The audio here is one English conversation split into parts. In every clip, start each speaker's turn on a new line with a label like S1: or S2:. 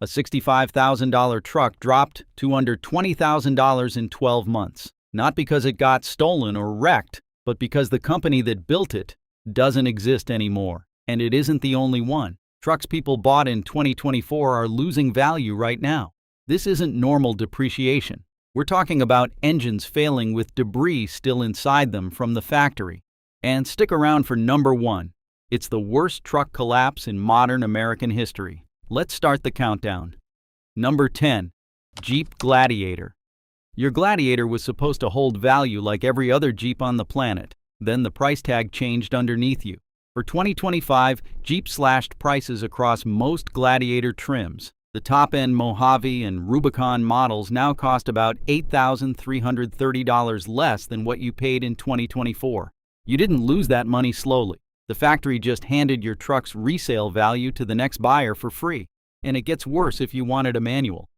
S1: A $65,000 truck dropped to under $20,000 in 12 months. Not because it got stolen or wrecked, but because the company that built it doesn't exist anymore. And it isn't the only one. Trucks people bought in 2024 are losing value right now. This isn't normal depreciation. We're talking about engines failing with debris still inside them from the factory. And stick around for number 1. It's the worst truck collapse in modern American history. Let's start the countdown. Number 10. Jeep Gladiator. Your Gladiator was supposed to hold value like every other Jeep on the planet. Then the price tag changed underneath you. For 2025, Jeep slashed prices across most Gladiator trims. The top-end Mojave and Rubicon models now cost about $8,330 less than what you paid in 2024. You didn't lose that money slowly. The factory just handed your truck's resale value to the next buyer for free. And it gets worse if you wanted a manual.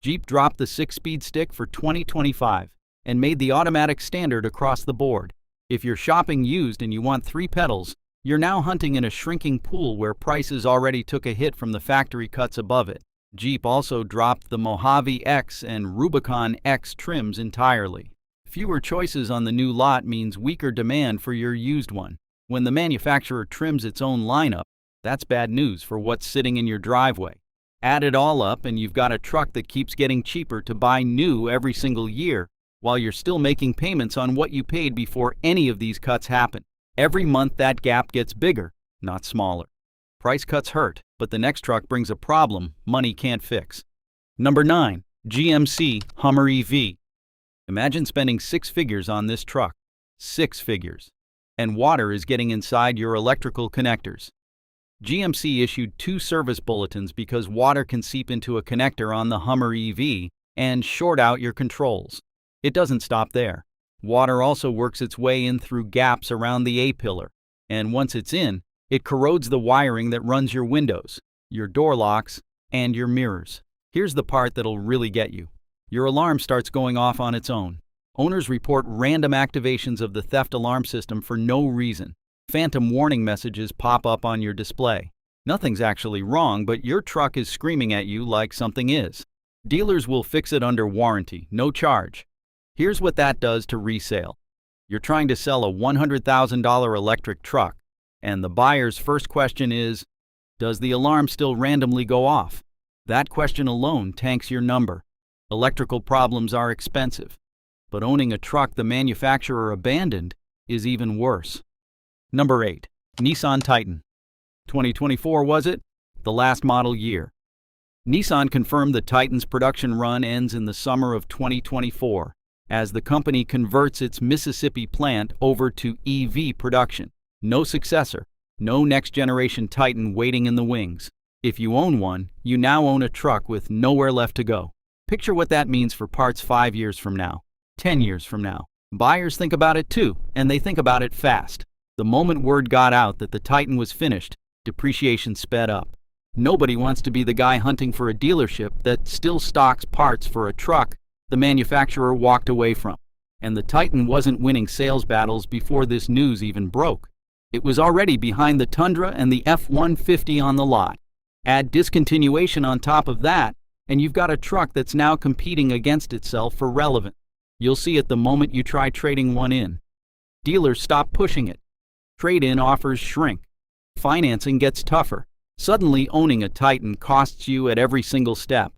S1: Jeep dropped the 6-speed stick for 2025 and made the automatic standard across the board. If you're shopping used and you want 3 pedals, you're now hunting in a shrinking pool where prices already took a hit from the factory cuts above it. Jeep also dropped the Mojave X and Rubicon X trims entirely. Fewer choices on the new lot means weaker demand for your used one. When the manufacturer trims its own lineup, that's bad news for what's sitting in your driveway. Add it all up and you've got a truck that keeps getting cheaper to buy new every single year, while you're still making payments on what you paid before any of these cuts happen. Every month that gap gets bigger, not smaller. Price cuts hurt, but the next truck brings a problem money can't fix. Number 9. GMC Hummer EV. Imagine spending 6 figures on this truck. 6 figures. And water is getting inside your electrical connectors. GMC issued 2 service bulletins because water can seep into a connector on the Hummer EV and short out your controls. It doesn't stop there. Water also works its way in through gaps around the A-pillar, and once it's in, it corrodes the wiring that runs your windows, your door locks, and your mirrors. Here's the part that'll really get you. Your alarm starts going off on its own. Owners report random activations of the theft alarm system for no reason. Phantom warning messages pop up on your display. Nothing's actually wrong, but your truck is screaming at you like something is. Dealers will fix it under warranty, no charge. Here's what that does to resale. You're trying to sell a $100,000 electric truck, and the buyer's first question is, does the alarm still randomly go off? That question alone tanks your number. Electrical problems are expensive, but owning a truck the manufacturer abandoned is even worse. Number 8. Nissan Titan. 2024 was it? The last model year. Nissan confirmed the Titan's production run ends in the summer of 2024 as the company converts its Mississippi plant over to EV production. No successor, no next-generation Titan waiting in the wings. If you own one, you now own a truck with nowhere left to go. Picture what that means for parts 5 years from now, 10 years from now. Buyers think about it too, and they think about it fast. The moment word got out that the Titan was finished, depreciation sped up. Nobody wants to be the guy hunting for a dealership that still stocks parts for a truck the manufacturer walked away from. And the Titan wasn't winning sales battles before this news even broke. It was already behind the Tundra and the F-150 on the lot. Add discontinuation on top of that, and you've got a truck that's now competing against itself for relevance. You'll see it the moment you try trading one in. Dealers stop pushing it. Trade-in offers shrink. Financing gets tougher. Suddenly owning a Titan costs you at every single step,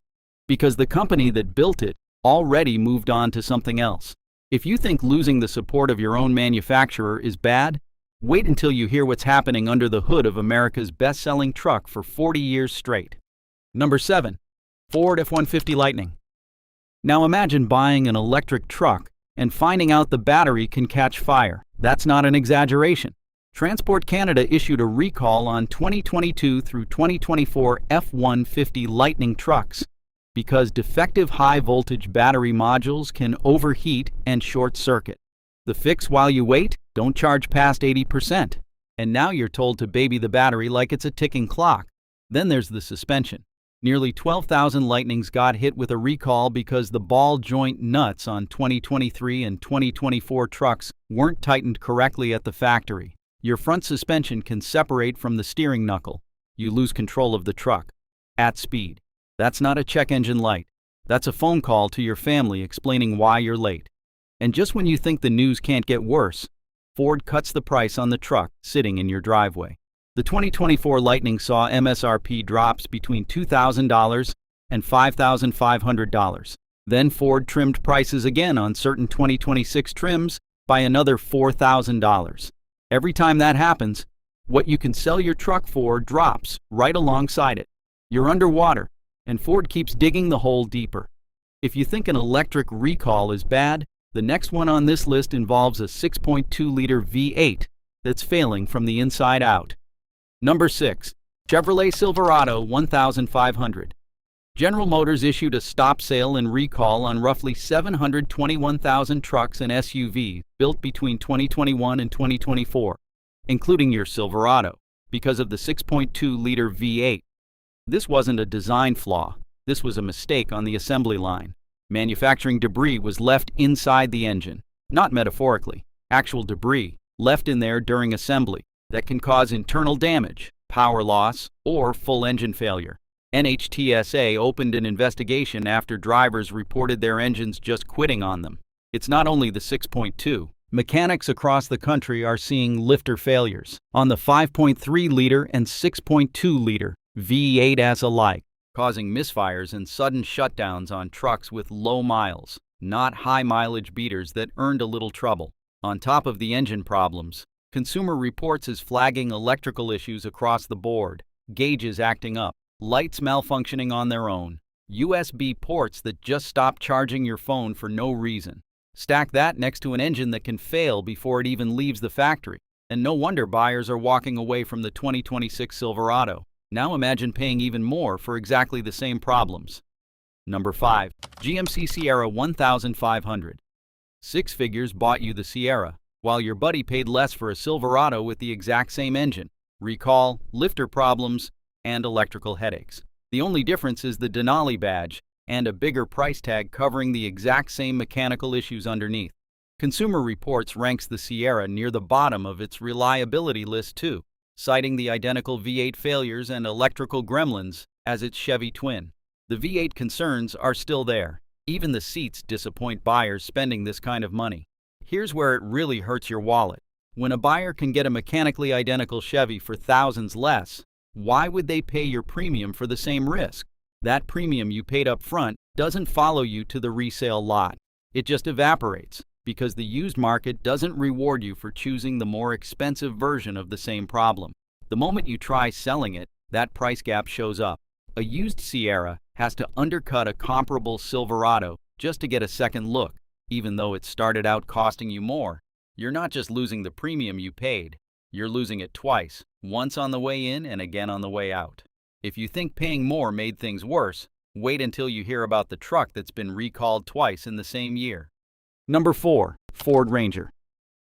S1: because the company that built it already moved on to something else. If you think losing the support of your own manufacturer is bad, wait until you hear what's happening under the hood of America's best-selling truck for 40 years straight. Number 7. Ford F-150 Lightning. Now imagine buying an electric truck and finding out the battery can catch fire. That's not an exaggeration. Transport Canada issued a recall on 2022 through 2024 F-150 Lightning trucks because defective high-voltage battery modules can overheat and short-circuit. The fix while you wait? Don't charge past 80%. And now you're told to baby the battery like it's a ticking clock. Then there's the suspension. Nearly 12,000 Lightnings got hit with a recall because the ball joint nuts on 2023 and 2024 trucks weren't tightened correctly at the factory. Your front suspension can separate from the steering knuckle. You lose control of the truck at speed. That's not a check engine light. That's a phone call to your family explaining why you're late. And just when you think the news can't get worse, Ford cuts the price on the truck sitting in your driveway. The 2024 Lightning saw MSRP drops between $2,000 and $5,500. Then Ford trimmed prices again on certain 2026 trims by another $4,000. Every time that happens, what you can sell your truck for drops right alongside it. You're underwater, and Ford keeps digging the hole deeper. If you think an electric recall is bad, the next one on this list involves a 6.2-liter V8 that's failing from the inside out. Number 6. Chevrolet Silverado 1500. General Motors issued a stop sale and recall on roughly 721,000 trucks and SUVs built between 2021 and 2024, including your Silverado, because of the 6.2-liter V8. This wasn't a design flaw. This was a mistake on the assembly line. Manufacturing debris was left inside the engine, not metaphorically, actual debris left in there during assembly that can cause internal damage, power loss, or full engine failure. NHTSA opened an investigation after drivers reported their engines just quitting on them. It's not only the 6.2. Mechanics across the country are seeing lifter failures on the 5.3-liter and 6.2-liter V8s alike, causing misfires and sudden shutdowns on trucks with low miles, not high-mileage beaters that earned a little trouble. On top of the engine problems, Consumer Reports is flagging electrical issues across the board, gauges acting up, lights malfunctioning on their own, USB ports that just stop charging your phone for no reason. Stack that next to an engine that can fail before it even leaves the factory, and no wonder buyers are walking away from the 2026 Silverado. Now imagine paying even more for exactly the same problems. Number 5. GMC Sierra 1500. Six figures bought you the Sierra, while your buddy paid less for a Silverado with the exact same engine, recall, lifter problems, and electrical headaches. The only difference is the Denali badge and a bigger price tag covering the exact same mechanical issues underneath. Consumer Reports ranks the Sierra near the bottom of its reliability list too, citing the identical V8 failures and electrical gremlins as its Chevy twin. The V8 concerns are still there. Even the seats disappoint buyers spending this kind of money. Here's where it really hurts your wallet. When a buyer can get a mechanically identical Chevy for thousands less, why would they pay your premium for the same risk? That premium you paid up front doesn't follow you to the resale lot. It just evaporates, because the used market doesn't reward you for choosing the more expensive version of the same problem. The moment you try selling it, that price gap shows up. A used Sierra has to undercut a comparable Silverado just to get a second look, even though it started out costing you more. You're not just losing the premium you paid, you're losing it twice, once on the way in and again on the way out. If you think paying more made things worse, wait until you hear about the truck that's been recalled twice in the same year. Number 4. Ford Ranger.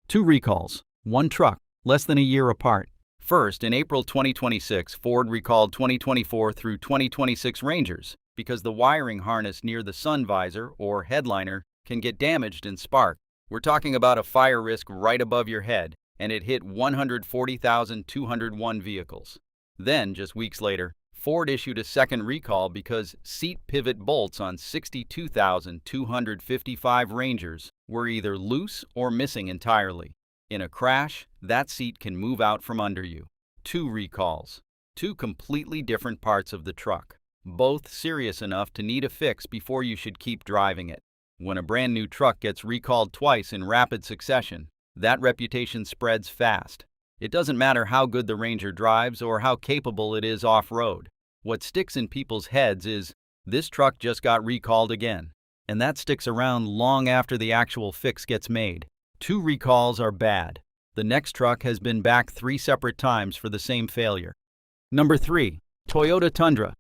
S1: 2 recalls, 1 truck, less than a year apart. First, in April 2026, Ford recalled 2024 through 2026 Rangers because the wiring harness near the sun visor, or headliner, can get damaged and spark. We're talking about a fire risk right above your head, and it hit 140,201 vehicles. Then, just weeks later, Ford issued a second recall because seat pivot bolts on 62,255 Rangers were either loose or missing entirely. In a crash, that seat can move out from under you. 2 recalls. 2 completely different parts of the truck, both serious enough to need a fix before you should keep driving it. When a brand new truck gets recalled twice in rapid succession, that reputation spreads fast. It doesn't matter how good the Ranger drives or how capable it is off-road. What sticks in people's heads is, this truck just got recalled again. And that sticks around long after the actual fix gets made. 2 recalls are bad. The next truck has been back 3 separate times for the same failure. Number 3. Toyota Tundra.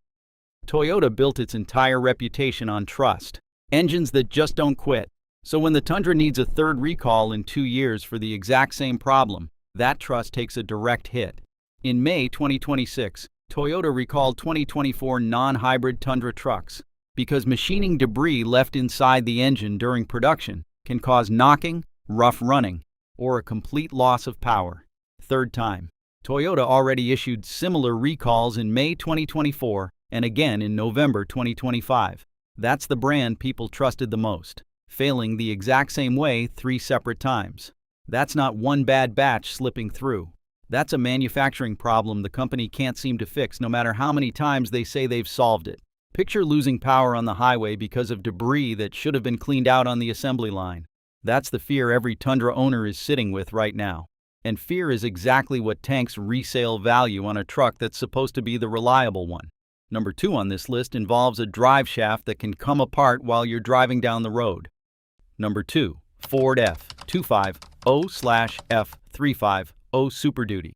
S1: Toyota built its entire reputation on trust. Engines that just don't quit. So when the Tundra needs a 3rd recall in 2 years for the exact same problem, that trust takes a direct hit. In May 2026, Toyota recalled 2024 non-hybrid Tundra trucks because machining debris left inside the engine during production can cause knocking, rough running, or a complete loss of power. 3rd time. Toyota already issued similar recalls in May 2024 and again in November 2025. That's the brand people trusted the most, failing the exact same way 3 separate times. That's not one bad batch slipping through. That's a manufacturing problem the company can't seem to fix no matter how many times they say they've solved it. Picture losing power on the highway because of debris that should have been cleaned out on the assembly line. That's the fear every Tundra owner is sitting with right now. And fear is exactly what tanks resale value on a truck that's supposed to be the reliable one. Number 2 on this list involves a drive shaft that can come apart while you're driving down the road. Number 2. Ford F250/F350 Super Duty.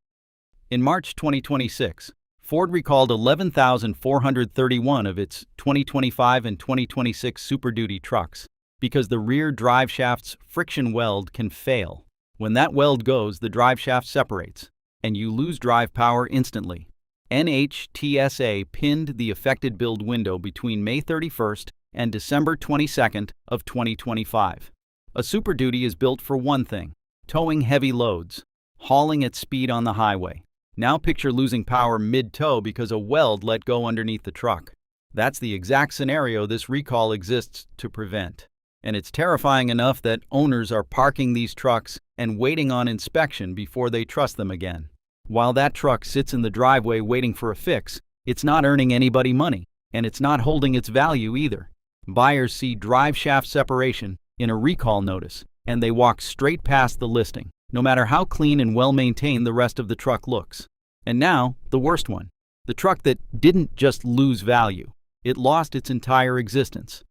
S1: In March 2026, Ford recalled 11,431 of its 2025 and 2026 Super Duty trucks because the rear drive shaft's friction weld can fail. When that weld goes, the drive shaft separates, and you lose drive power instantly. NHTSA pinned the affected build window between May 31st and December 22nd of 2025. A Super Duty is built for one thing: towing heavy loads, hauling at speed on the highway. Now picture losing power mid-tow because a weld let go underneath the truck. That's the exact scenario this recall exists to prevent. And it's terrifying enough that owners are parking these trucks and waiting on inspection before they trust them again. While that truck sits in the driveway waiting for a fix, it's not earning anybody money, and it's not holding its value either. Buyers see drive shaft separation in a recall notice, and they walk straight past the listing, no matter how clean and well-maintained the rest of the truck looks. And now, the worst one. The truck that didn't just lose value, it lost its entire existence.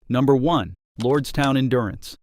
S1: Number 1. Lordstown Endurance.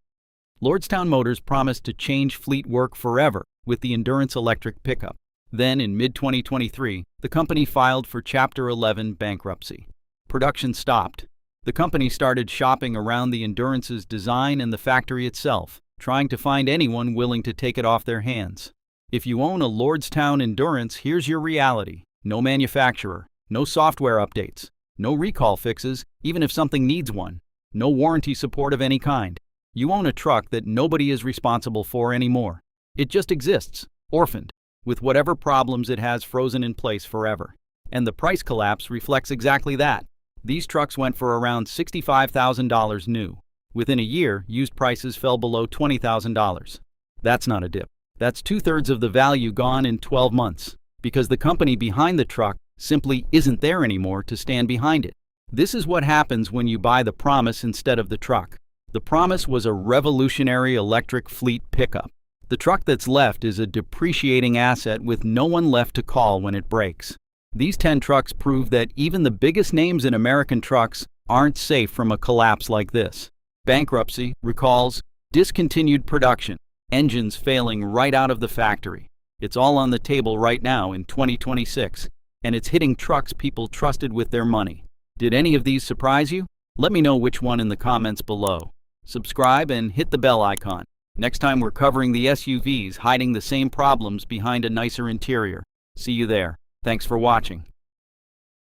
S1: Lordstown Motors promised to change fleet work forever with the Endurance electric pickup. Then, in mid-2023, the company filed for Chapter 11 bankruptcy. Production stopped. The company started shopping around the Endurance's design and the factory itself, trying to find anyone willing to take it off their hands. If you own a Lordstown Endurance, here's your reality. No manufacturer, no software updates, no recall fixes, even if something needs one, no warranty support of any kind. You own a truck that nobody is responsible for anymore. It just exists, orphaned, with whatever problems it has frozen in place forever. And the price collapse reflects exactly that. These trucks went for around $65,000 new. Within a year, used prices fell below $20,000. That's not a dip. That's 2/3 of the value gone in 12 months, because the company behind the truck simply isn't there anymore to stand behind it. This is what happens when you buy the promise instead of the truck. The promise was a revolutionary electric fleet pickup. The truck that's left is a depreciating asset with no one left to call when it breaks. These 10 trucks prove that even the biggest names in American trucks aren't safe from a collapse like this. Bankruptcy, recalls, discontinued production, engines failing right out of the factory. It's all on the table right now in 2026, and it's hitting trucks people trusted with their money. Did any of these surprise you? Let me know which one in the comments below. Subscribe and hit the bell icon. Next time we're covering the SUVs hiding the same problems behind a nicer interior. See you there. Thanks for watching.